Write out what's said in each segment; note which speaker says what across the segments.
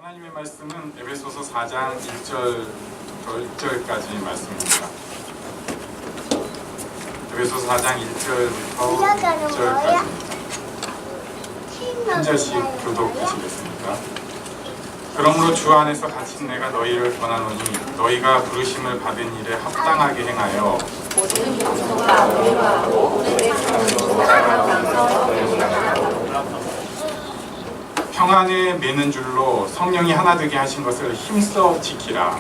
Speaker 1: 하나님의 말씀은 에베소서 4장 1절 10절까지 말씀입니다. 에베소서 4장 1절부터 10절까지 한 절씩 교독하시겠습니까? 그러므로 주 안에서 갇힌 내가 너희를 권하노니 너희가 부르심을 받은 일에 합당하게 행하여
Speaker 2: 모든 정성과 온유하고 오늘의
Speaker 1: 평안에 매는 줄로 성령이 하나 되게 하신 것을 힘써 지키라.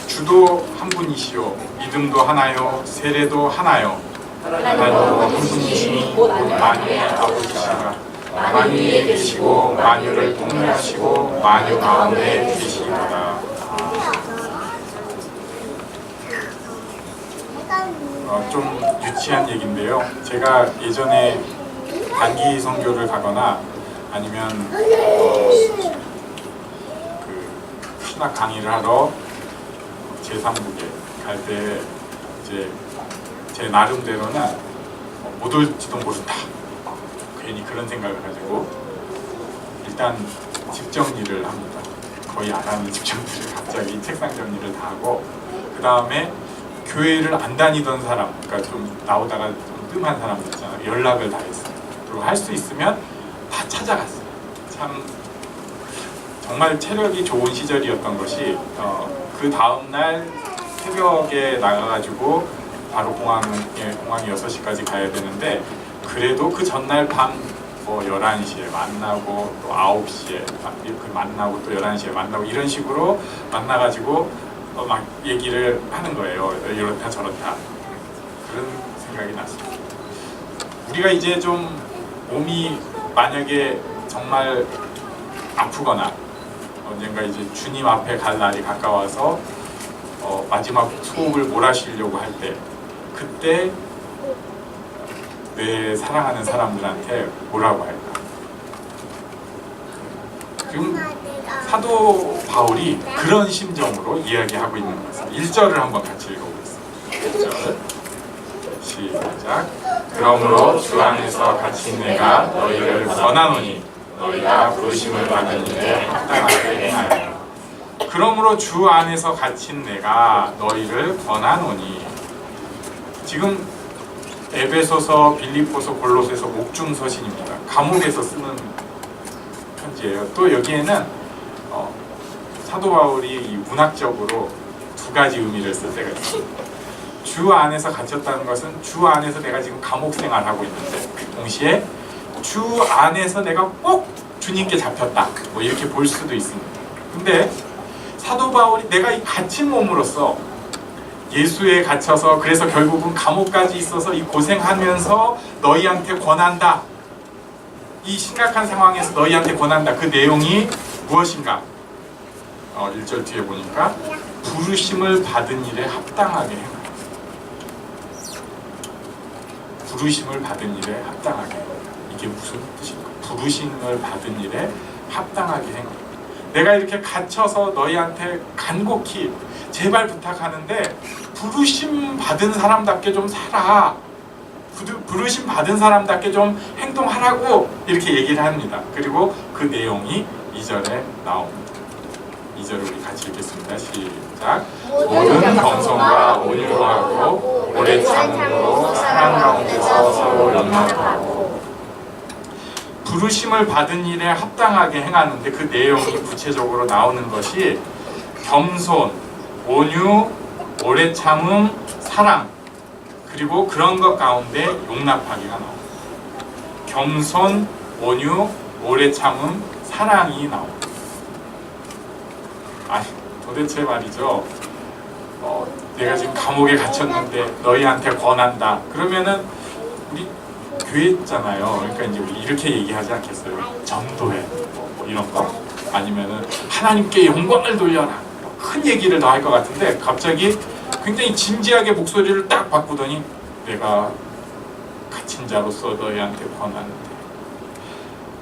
Speaker 1: 주도 한 분이시요 믿음도 하나요 세례도 하나요 하나도 한 분이시니 곧 만유의 아버지시라. 만유에 계시고 만유를 통치하시고 만유 가운데 계시리로다. 좀 유치한 얘기인데요. 제가 예전에 단기 선교를 가거나 아니면 그 신학 강의를 하러 제3국에 갈 때 이제 제 나름대로는 못 올지도 모른다. 괜히 그런 생각을 가지고 일단 집 정리를 합니다. 거의 안 하는 집 정리를 갑자기 책상 정리를 다 하고 그 다음에 교회를 안 다니던 사람, 그러니까 좀 나오다가 좀 뜸한 사람들 있잖아요. 연락을 다 했어요. 그리고 할 수 있으면 다 찾아갔어요. 참 정말 체력이 좋은 시절이었던 것이 그 다음날 새벽에 나가가지고 바로 공항에 6시까지 가야 되는데 그래도 그 전날 밤 뭐 11시에 만나고 또 9시에 만나고 또 11시에 만나고 이런 식으로 만나가지고 막 얘기를 하는 거예요. 이렇다 저렇다 그런 생각이 났습니다. 우리가 이제 좀 몸이 만약에 정말 아프거나 언젠가 이제 주님 앞에 갈 날이 가까워서 마지막 호흡을 몰아쉬려고 할 때 그때 내 사랑하는 사람들한테 뭐라고 할까? 지금 사도 바울이 그런 심정으로 이야기하고 있는 것을 1절을 한번 같이 읽어보겠습니다. 1절 시작. 그러므로 주 안에서 갇힌 내가 너희를 권하노니 너희가 부르심을 받은 일에 합당하게 행하여. 그러므로 주 안에서 갇힌 내가 너희를 권하노니. 지금 에베소서, 빌립보서, 골로새서 목중서신입니다. 감옥에서 쓰는 편지예요. 또 여기에는 사도 바울이 이 문학적으로 두 가지 의미를 쓸 때가 있습니다. 주 안에서 갇혔다는 것은 주 안에서 내가 지금 감옥 생활하고 있는데 동시에 주 안에서 내가 꼭 주님께 잡혔다 뭐 이렇게 볼 수도 있습니다. 근데 사도 바울이 내가 이 갇힌 몸으로서 예수에 갇혀서 그래서 결국은 감옥까지 있어서 이 고생하면서 너희한테 권한다. 이 심각한 상황에서 너희한테 권한다. 그 내용이 무엇인가? 1절 뒤에 보니까 부르심을 받은 일에 합당하게 행하라. 부르심을 받은 일에 합당하게 행하라. 이게 무슨 뜻인가? 부르심을 받은 일에 합당하게 행하라. 내가 이렇게 갇혀서 너희한테 간곡히 제발 부탁하는데 부르심 받은 사람답게 좀 살아. 부르심 받은 사람답게 좀 행동하라고 이렇게 얘기를 합니다. 그리고 그 내용이 2절에 나옵니다. 2절을 우리 같이 읽겠습니다. 시작. 모든 겸손과 온유하고 오래 참음으로 사랑 가운데서 서로 용납하고. 부르심을 받은 일에 합당하게 행하는데 그 내용이 구체적으로 나오는 것이 겸손, 온유, 오래 참음, 사랑 그리고 그런 것 가운데 용납하기가 나옵니다. 겸손, 온유, 오래 참음, 사랑이 나옵니다. 아니 도대체 말이죠. 내가 지금 감옥에 갇혔는데 너희한테 권한다. 그러면은 우리 교회 있잖아요. 그러니까 이제 우리 이렇게 얘기하지 않겠어요? 전도해 뭐 이런 거 아니면은 하나님께 영광을 돌려라. 큰 얘기를 더 할 것 같은데 갑자기 굉장히 진지하게 목소리를 딱 바꾸더니 내가 갇힌 자로서 너희한테 권하는데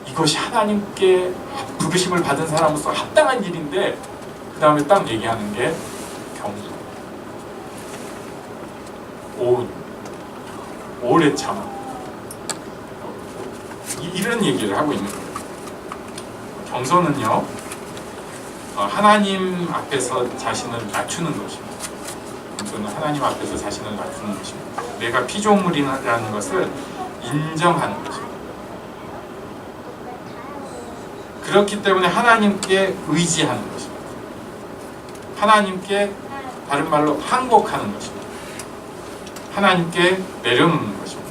Speaker 1: 이것이 하나님께 부르심을 받은 사람으로서 합당한 일인데 그 다음에 딱 얘기하는 게 겸손, 오래 참아. 이런 얘기를 하고 있는 거예요. 겸손은요, 하나님 앞에서 자신을 낮추는 것입니다. 겸손은 하나님 앞에서 자신을 낮추는 것입니다. 내가 피조물이라는 것을 인정하는 것입니다. 그렇기 때문에 하나님께 의지하는 것입니다. 하나님께 다른 말로 항복하는 것입니다. 하나님께 내려놓는 것입니다.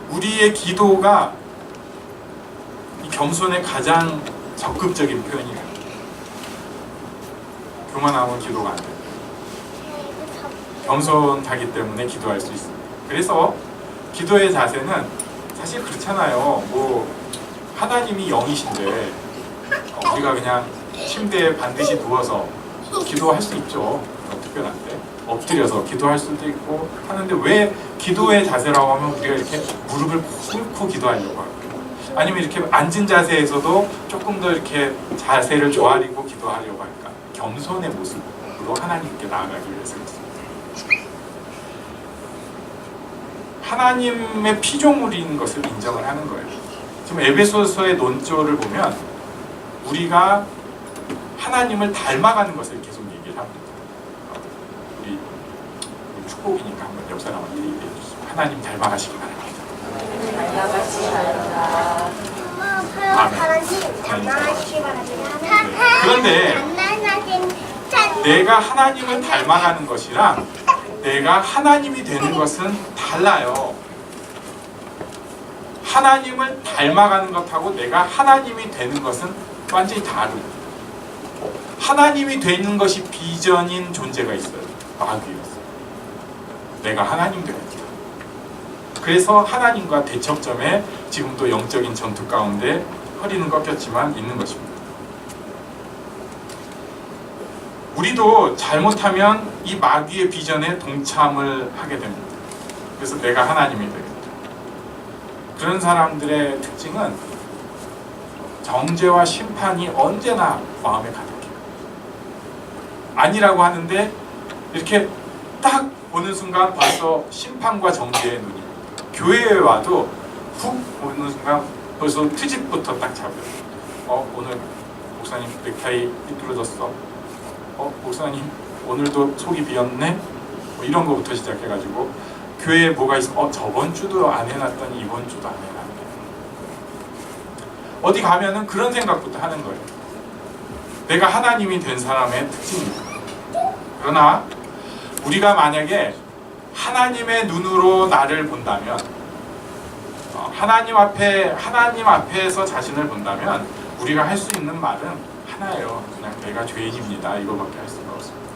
Speaker 1: 우리의 기도가 이 겸손의 가장 적극적인 표현이에요. 교만하면 기도가 안 돼요. 겸손하기 때문에 기도할 수 있습니다. 그래서 기도의 자세는 사실 그렇잖아요. 뭐 하나님이 영이신데 우리가 그냥 침대에 반드시 누워서 기도할 수 있죠. 특별한데 엎드려서 기도할 수도 있고 하는데 왜 기도의 자세라고 하면 우리가 이렇게 무릎을 꿇고 기도하려고 하고, 아니면 이렇게 앉은 자세에서도 조금 더 이렇게 자세를 조아리고 기도하려고 할까? 겸손의 모습으로 하나님께 나아가기 위해서 있습니다. 하나님의 피조물인 것을 인정을 하는 거예요. 지금 에베소서의 논조를 보면 우리가 하나님을 닮아가는 것을 계속 얘기를 합니다. 우리 축복이니까 한번 옆 사람한테 얘기해 주시죠. 하나님 닮아가시기 바랍니다. 그런데 내가 하나님을 닮아가는 것이랑 내가 하나님이 되는 것은 달라요. 하나님을 닮아가는 것하고 내가 하나님이 되는 것은 완전히 다르고, 하나님이 되는 것이 비전인 존재가 있어요. 마귀였어요. 내가 하나님 되겠다. 그래서 하나님과 대척점에 지금도 영적인 전투 가운데 허리는 꺾였지만 있는 것입니다. 우리도 잘못하면 이 마귀의 비전에 동참을 하게 됩니다. 그래서 내가 하나님이 되겠다. 그런 사람들의 특징은 정죄와 심판이 언제나 마음에 가득해요. 아니라고 하는데 이렇게 딱 보는 순간 벌써 심판과 정죄의 눈이, 교회에 와도 훅 보는 순간 벌써 트집부터 딱 잡아요. 오늘 목사님 넥타이 삐뚤어졌어. 목사님 오늘도 속이 비었네. 뭐 이런 거부터 시작해가지고 교회에 뭐가 있어? 저번 주도 안 해놨더니 이번 주도 안 해놨네. 어디 가면은 그런 생각부터 하는 거예요. 내가 하나님이 된 사람의 특징입니다. 그러나 우리가 만약에 하나님의 눈으로 나를 본다면, 하나님 앞에서 자신을 본다면 우리가 할 수 있는 말은 하나예요. 그냥 내가 죄인입니다. 이거밖에 할 수가 없습니다.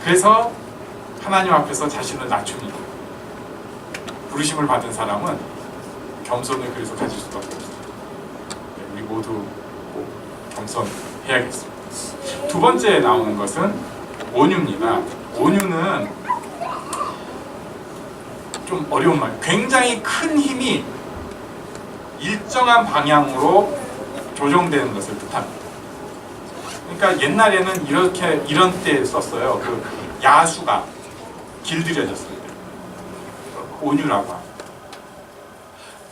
Speaker 1: 그래서 하나님 앞에서 자신을 낮춥니다. 부르심을 받은 사람은 겸손을 그래서 가질 수밖에 없습니다. 우리 모두 꼭 겸손해야겠습니다. 두 번째 나오는 것은 온유입니다. 온유는 좀 어려운 말, 굉장히 큰 힘이 일정한 방향으로 조정되는 것을 뜻합니다. 그러니까 옛날에는 이런 때 썼어요. 그 야수가 길들여졌을 때 온유라고 합니다.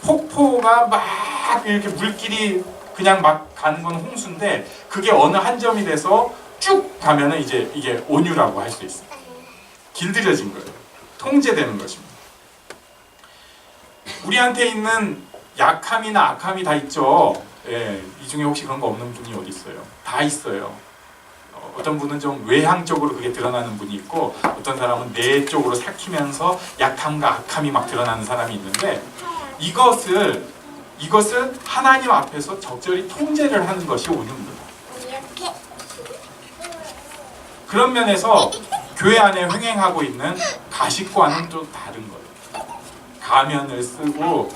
Speaker 1: 폭포가 막 이렇게 물길이 그냥 막 가는 건 홍수인데 그게 어느 한 점이 돼서 쭉 가면은 이제 이게 온유라고 할 수 있어요. 길들여진 거예요. 통제되는 것입니다. 우리한테 있는 약함이나 악함이 다 있죠. 예, 이 중에 혹시 그런 거 없는 분이 어디 있어요? 다 있어요. 어떤 분은 좀 외향적으로 그게 드러나는 분이 있고, 어떤 사람은 내적으로 삭히면서 약함과 악함이 막 드러나는 사람이 있는데, 이것을 하나님 앞에서 적절히 통제를 하는 것이 온유입니다. 그런 면에서 교회 안에 횡행하고 있는 가식과는 또 다른 거예요. 가면을 쓰고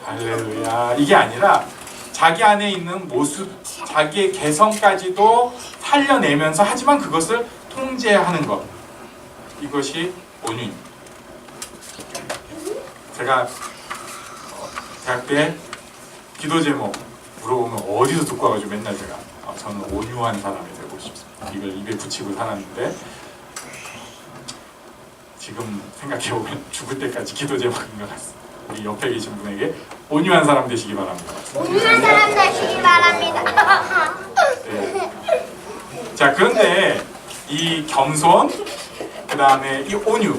Speaker 1: 할렐루야 이게 아니라 자기 안에 있는 모습, 자기의 개성까지도 살려내면서 하지만 그것을 통제하는 것, 이것이 온유입니다. 제가 대학 때 기도 제목 물어보면 어디서 듣고 와가지고 맨날 제가 저는 온유한 사람이 되고 싶습니다. 이걸 입에 붙이고 살았는데, 지금 생각해보면 죽을 때까지 기도 제목인 것 같습니다. 우리 옆에 계신 분에게 온유한 사람 되시기 바랍니다.
Speaker 2: 온유한 사람 되시기 바랍니다.
Speaker 1: 네. 자, 그런데 이 겸손, 그 다음에 이 온유,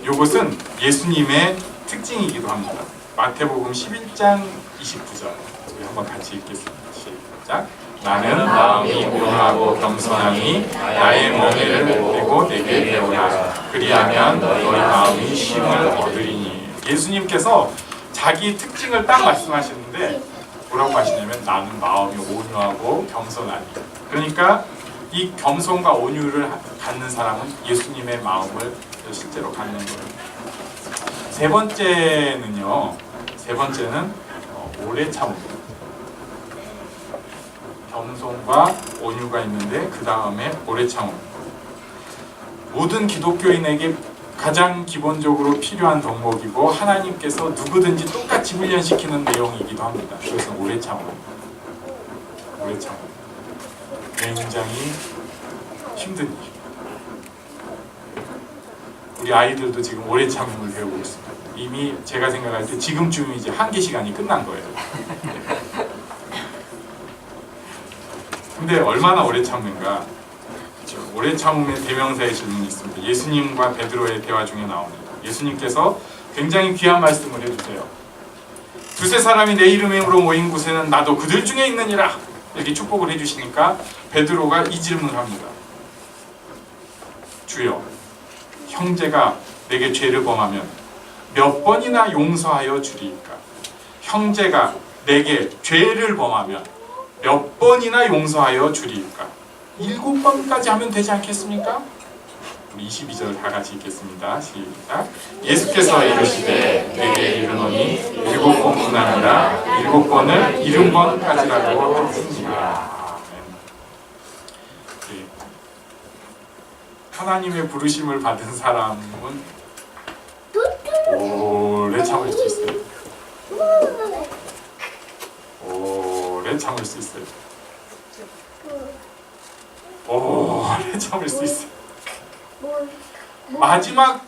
Speaker 1: 요것은 예수님의 특징이기도 합니다. 마태복음 11장 29절 우리 한번 같이 읽겠습니다. 시작. 나는 마음이 온유하고 겸손하니 나의 멍에를 내고 내게 배우라. 그리하면 너희 마음이 쉼을 얻으리니. 예수님께서 자기 특징을 딱 말씀하시는데 뭐라고 하시냐면 나는 마음이 온유하고 겸손하니. 그러니까 이 겸손과 온유를 갖는 사람은 예수님의 마음을 실제로 갖는 거예요. 세 번째는 오래 참음입니다. 겸손과 온유가 있는데 그 다음에 오래 참음. 모든 기독교인에게 가장 기본적으로 필요한 덕목이고 하나님께서 누구든지 똑같이 훈련시키는 내용이기도 합니다. 그것은 오래 참음. 오래 참음. 굉장히 힘든 일. 우리 아이들도 지금 오래 참음을 배우고 있습니다. 이미 제가 생각할 때 지금쯤 이제 한계 시간이 끝난 거예요. 근데 얼마나 오래 참는가? 오래 참음의 대명사의 질문이 있습니다. 예수님과 베드로의 대화 중에 나옵니다. 예수님께서 굉장히 귀한 말씀을 해주세요. 두세 사람이 내 이름으로 모인 곳에는 나도 그들 중에 있느니라. 이렇게 축복을 해주시니까 베드로가 이 질문을 합니다. 주여, 형제가 내게 죄를 범하면 몇 번이나 용서하여 주리이까? 형제가 내게 죄를 범하면 몇 번이나 용서하여 주리이까? 7번까지 하면 되지 않겠습니까? 우리 22절 다 같이 읽겠습니다. 시작. 예수께서 이르시되 내게 이르노니 7번뿐 아니라 7번을 70번까지라고 하시니라. 하나님의 부르심을 받은 사람은 오래 참을 수 있어요. 오래 참을 수 있어요. 오래 참을 수 있어요. 마지막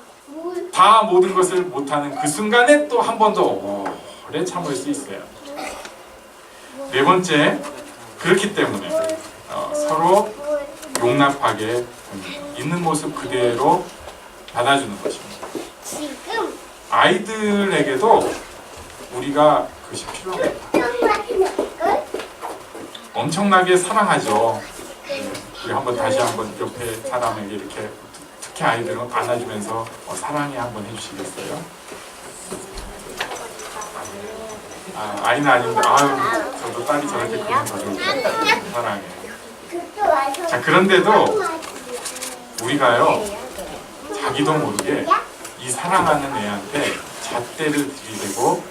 Speaker 1: 다 모든 것을 못하는 그 순간에 또 한 번 더 오래 참을 수 있어요. 네 번째, 그렇기 때문에 서로 용납하게 있는 모습 그대로 받아주는 것입니다. 아이들에게도 우리가 그것이 필요합니다. 엄청나게 사랑하죠. 우리 다시 한번 옆에 사람에게 이렇게 특히 아이들은 안아주면서 사랑해 한번 해주시겠어요? 아이는 아닌데 저도 딸이 저렇게 크면 더 좋을 것 같아요. 사랑해. 자, 그런데도 우리가요 자기도 모르게 이 사랑하는 애한테 잣대를 들이대고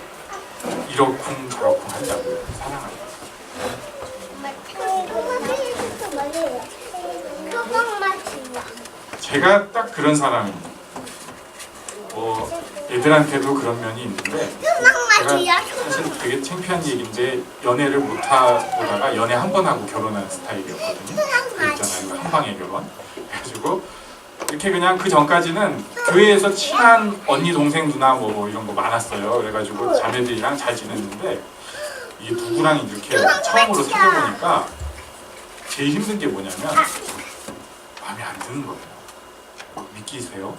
Speaker 1: 이러쿵 저러쿵 한다고요. 사랑하는. 제가 딱 그런 사람입니다. 애들한테도 그런 면이 있는데 제가 사실 되게 창피한 얘기인데 연애를 못하다가 연애 한 번 하고 결혼한 스타일이었거든요. 있잖아요. 한 방에 결혼. 그래가지고 이렇게 그냥 그 전까지는 교회에서 친한 언니, 동생, 누나 뭐 이런 거 많았어요. 그래가지고 자매들이랑 잘 지냈는데 이게 누구랑 이렇게 처음으로 사귀어보니까 제일 힘든 게 뭐냐면 마음에 안 드는 거예요. 믿기세요?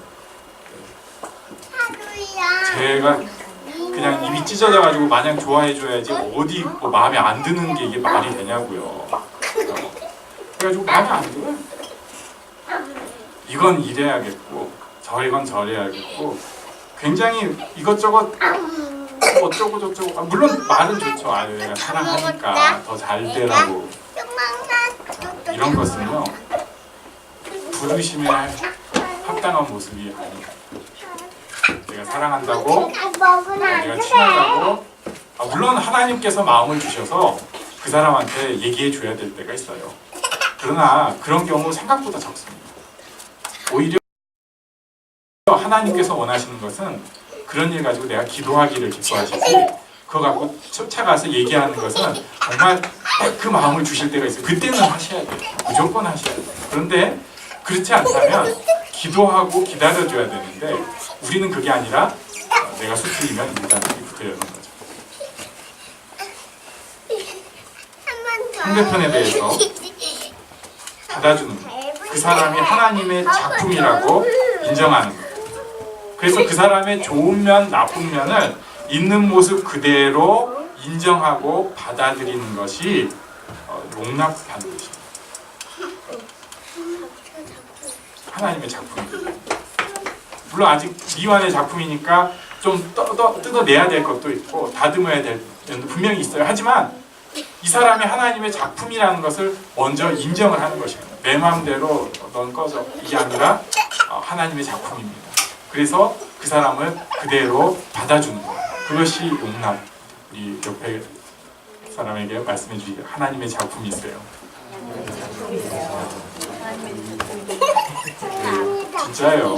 Speaker 1: 제가 그냥 입이 찢어져가지고 마냥 좋아해줘야지 어디 마음에 안 드는 게 이게 말이 되냐고요. 그래가지고 마음에 안 들어요. 이건 이래야겠고 저건 저래야겠고 굉장히 이것저것 어쩌고 저쩌고 물론 말은 좋죠. 내가 사랑하니까 더 잘 되라고. 이런 것은요 부르심에 합당한 모습이 아니에요. 내가 사랑한다고, 내가 친하다고, 물론 하나님께서 마음을 주셔서 그 사람한테 얘기해 줘야 될 때가 있어요. 그러나 그런 경우 생각보다 적습니다. 오히려 하나님께서 원하시는 것은 그런 일 가지고 내가 기도하기를 기뻐하시지 그거 갖고 쫓아가서 얘기하는 것은 정말 그 마음을 주실 때가 있어요. 그때는 하셔야 돼요. 무조건 하셔야 돼요. 그런데 그렇지 않다면 기도하고 기다려줘야 되는데 우리는 그게 아니라 내가 수틀리면 일단 이부터 여는 거죠. 상대편에 대해서 받아주는 거. 그 사람이 하나님의 작품이라고 인정하는 거. 그래서 그 사람의 좋은 면, 나쁜 면을 있는 모습 그대로 인정하고 받아들이는 것이 용납하는 것입니다. 하나님의 작품입니다. 물론 아직 미완의 작품이니까 좀 뜯어내야 될 것도 있고 다듬어야 될 면도 분명히 있어요. 하지만 이 사람이 하나님의 작품이라는 것을 먼저 인정을 하는 것입니다. 내 마음대로 넌 꺼져 이게 아니라 하나님의 작품입니다. 그래서 그 사람을 그대로 받아주는 것. 그것이 용납. 우리 옆에 사람에게 말씀해 주시기 하나님의 작품이 있어요. 진짜예요.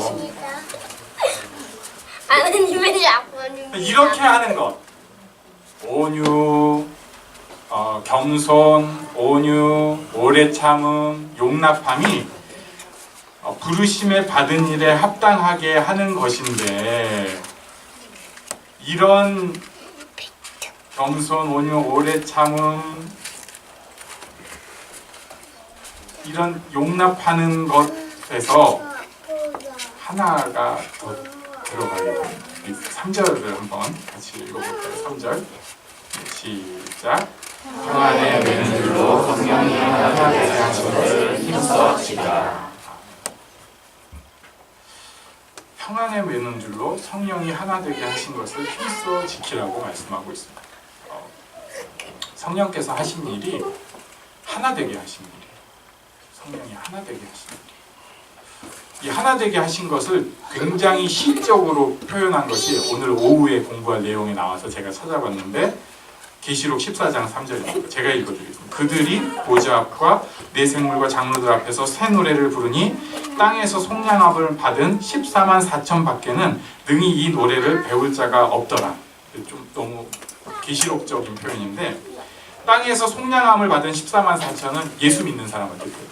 Speaker 2: 하나님의 작품.
Speaker 1: 이렇게 하는 것. 온유, 겸손, 온유, 오래 참음, 용납함이 부르심에 받은 일에 합당하게 하는 것인데 이런 겸손, 온유, 오래 참음 이런 용납하는 것에서 하나가 더 들어가게 됩니다. 3절을 한번 같이 읽어볼까요? 3절 시작.
Speaker 3: 평안에 매는 줄로 성령이 하나 되게 하신 것을 힘써 지키라.
Speaker 1: 평안에 매는 줄로 성령이 하나 되게 하신 것을 힘써 지키라고 말씀하고 있습니다. 성령께서 하신 일이 하나 되게 하신 일이에요. 성령이 하나 되게 하신 일. 이 하나 되게 하신 것을 굉장히 시적으로 표현한 것이 오늘 오후에 공부할 내용에 나와서 제가 찾아봤는데 계시록 14장 3절입니다. 제가 읽어드리겠습니다. 그들이 보좌 앞과 내 생물과 장로들 앞에서 새 노래를 부르니 땅에서 속량함을 받은 14만 4천 밖에는 능히 이 노래를 배울 자가 없더라. 좀 너무 계시록적인 표현인데 땅에서 속량함을 받은 14만 4천은 예수 믿는 사람한테 돼요.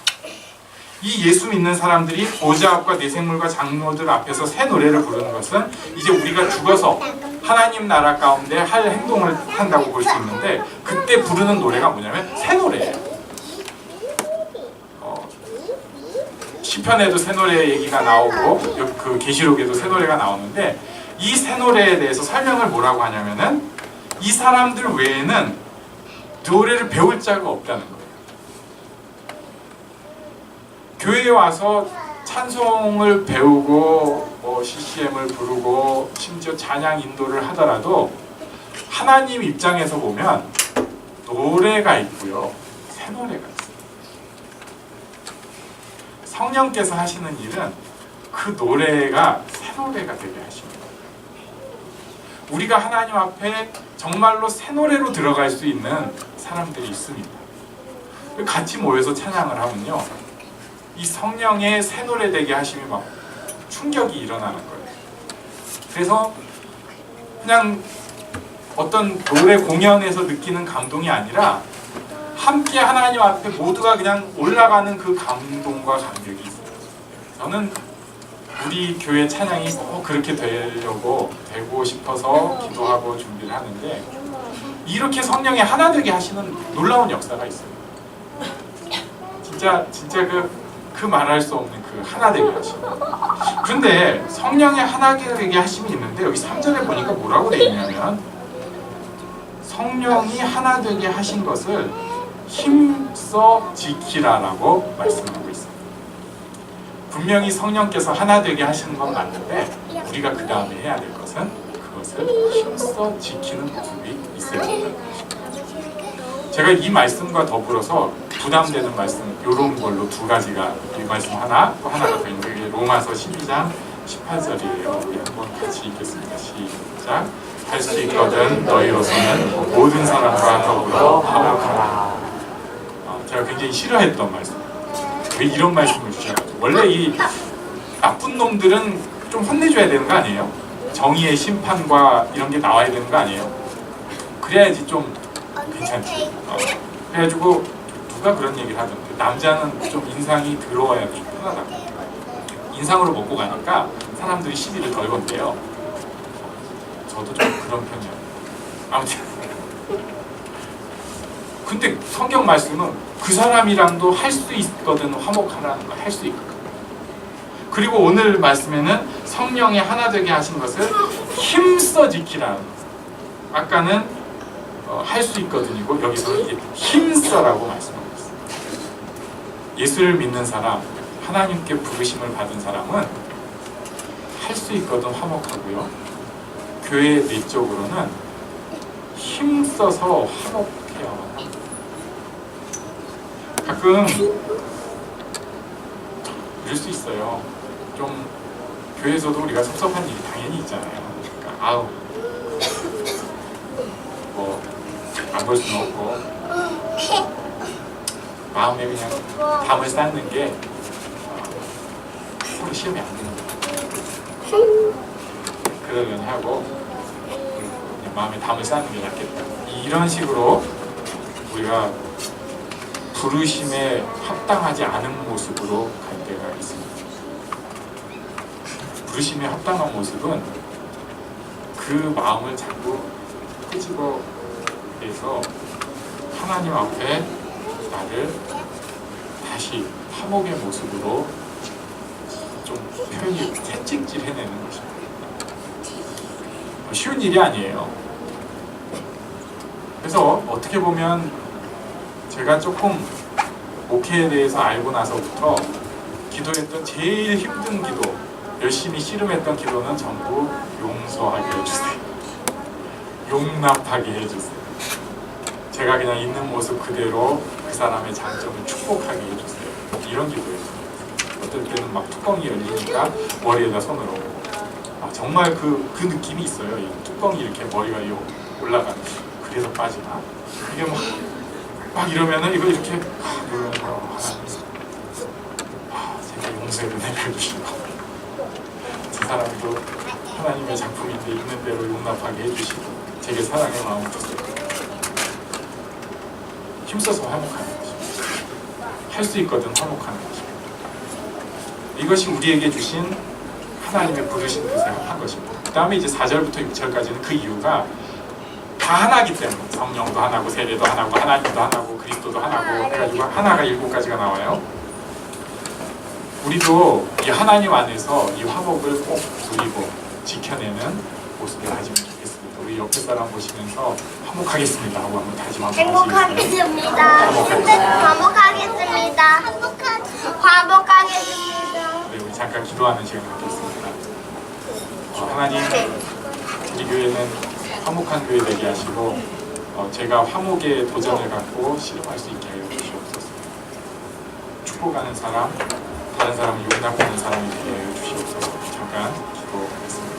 Speaker 1: 이 예수 믿는 사람들이 보좌 앞과 내 생물과 장로들 앞에서 새 노래를 부르는 것은 이제 우리가 죽어서 하나님 나라 가운데 할 행동을 한다고 볼 수 있는데 그때 부르는 노래가 뭐냐면 새 노래예요. 시편에도 새 노래 얘기가 나오고 그 계시록에도 새 노래가 나오는데 이 새 노래에 대해서 설명을 뭐라고 하냐면은 이 사람들 외에는 노래를 배울 자가 없다는 거예요. 교회에 와서 찬송을 배우고 CCM을 부르고 심지어 찬양 인도를 하더라도 하나님 입장에서 보면 노래가 있고요. 새 노래가 있어요. 성령께서 하시는 일은 그 노래가 새 노래가 되게 하십니다. 우리가 하나님 앞에 정말로 새 노래로 들어갈 수 있는 사람들이 있습니다. 같이 모여서 찬양을 하면요. 이 성령의 새 노래 되게 하심이 막 충격이 일어나는 거예요. 그래서 그냥 어떤 노래 공연에서 느끼는 감동이 아니라 함께 하나님 앞에 모두가 그냥 올라가는 그 감동과 감격이 있어요. 저는 우리 교회 찬양이 꼭 그렇게 되고 싶어서 기도하고 준비를 하는데 이렇게 성령이 하나 되게 하시는 놀라운 역사가 있어요. 진짜 그 말할 수 없는 그 하나 되게 하심. 그런데 성령의 하나 되게 하심이 있는데 여기 3절에 보니까 뭐라고 되어 있냐면 성령이 하나 되게 하신 것을 힘써 지키라라고 말씀하고 있습니다. 분명히 성령께서 하나 되게 하시는 건 맞는데 우리가 그 다음에 해야 될 것은 그것을 힘써 지키는 모습이 있어야 된다는 것입니다. 제가 이 말씀과 더불어서 부담되는 말씀 이런 걸로 두 가지가 이 말씀 하나 또 하나가 더 있는데 이게 로마서 12장 18절이에요. 우리 한번 같이 읽겠습니다. 시작. 할 수 있거든 너희로서는 모든 사람과 더불어 화목하라. 제가 굉장히 싫어했던 말씀. 왜 이런 말씀을 주셔가지고 원래 이 나쁜 놈들은 좀 혼내줘야 되는 거 아니에요? 정의의 심판과 이런 게 나와야 되는 거 아니에요? 그래야지 좀 괜찮지. 그래가지고 누가 그런 얘기를 하던데 남자는 좀 인상이 더러워야 좀 편하다고. 인상으로 먹고 가니까 사람들이 시비를 덜 건대요. 저도 좀 그런 편이에요. 아무튼 근데 성경 말씀은 그 사람이랑도 할 수 있거든. 화목하라는 걸 할 수 있거든. 그리고 오늘 말씀에는 성령이 하나 되게 하신 것을 힘써 지키라는, 아까는 할 수 있거든이고 여기서는 이제 힘써라고 말씀하고 있어요. 예수를 믿는 사람, 하나님께 부르심을 받은 사람은 할 수 있거든 화목하고요. 교회 내적으로는 힘써서 화목해야만 합니다. 가끔 이럴 수 있어요. 좀 교회에서도 우리가 섭섭한 일이 당연히 있잖아요. 그러니까 아우 뭐 안 볼 수는 없고 마음에 그냥 담을 쌓는 게 서로 시험이 안 되는 거예요. 그러려니 하고 그냥 마음에 담을 쌓는 게 낫겠다. 이런 식으로 우리가 부르심에 합당하지 않은 모습으로 갈 때가 있습니다. 부르심에 합당한 모습은 그 마음을 자꾸 끄집어내서 하나님 앞에 나를 다시 화목의 모습으로 좀 표현이 채찍질 해내는 것입니다. 쉬운 일이 아니에요. 그래서 어떻게 보면 제가 조금 목회에 대해서 알고 나서부터 기도했던 제일 힘든 기도, 열심히 씨름했던 기도는 전부 용서하게 해주세요. 용납하게 해주세요. 제가 그냥 있는 모습 그대로 그 사람의 장점을 축복하게 해주세요. 이런 기도였어요. 어떨 때는 막 뚜껑이 열리니까 머리에다 손을 얹고 정말 그 느낌이 있어요. 이 뚜껑이 이렇게 머리가 올라가는, 그래서 빠지나? 이게 막 이러면은 이거 이렇게 누르면서 제가 용서를 내려주시고 저 사람도 하나님의 작품인데 있는 대로 용납하게 해주시고 제게 사랑의 마음을 주세요. 힘써서 화목하는 것입니다. 할 수 있거든 화목하는 것입니다. 이것이 우리에게 주신 하나님의 부르신 뜻에 합한 것입니다. 그 다음에 이제 4절부터 6절까지는 그 이유가 다 하나이기 때문에 성령도 하나고 세례도 하나고 하나님도 하나고 그리스도도 하나고 해가지고 하나가 7가지가 나와요. 우리도 이 하나님 안에서 이 화목을 꼭 누리고 지켜내는 모습을 가지면 좋겠습니다. 우리 옆에 사람 보시면서 화목하겠습니다 하고 한번 다짐 한번 하시겠어요?
Speaker 2: 화목하겠습니다. 화목하겠습니다.
Speaker 1: 네, 우리 잠깐 기도하는 시간 갖겠습니다. 하나님, 우리 교회는 화목한 교회 되게 하시고 제가 화목의 도전을 갖고 실험할 수 있게 하여 주시옵소서. 축복하는 사람, 다른 사람을 용납하는 사람이 되게 하여 주시옵소서. 잠깐 기도하겠습니다.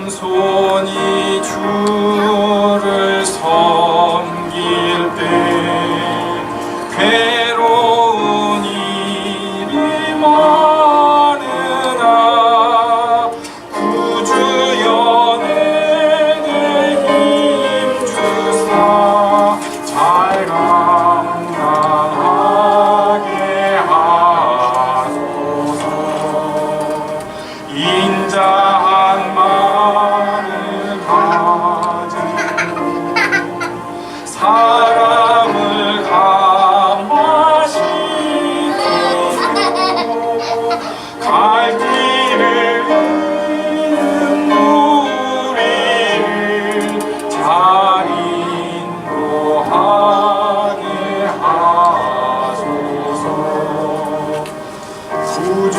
Speaker 1: 겸손히 주를 섬길 때 괴로운 일이 많으나 구주 연행에 힘주사 잘 감당하게 하소서. 인자한 마음을 가지고 사람을 감하시고 갈 길을 잃는 우리를 잘 인도하게 하소서. 구주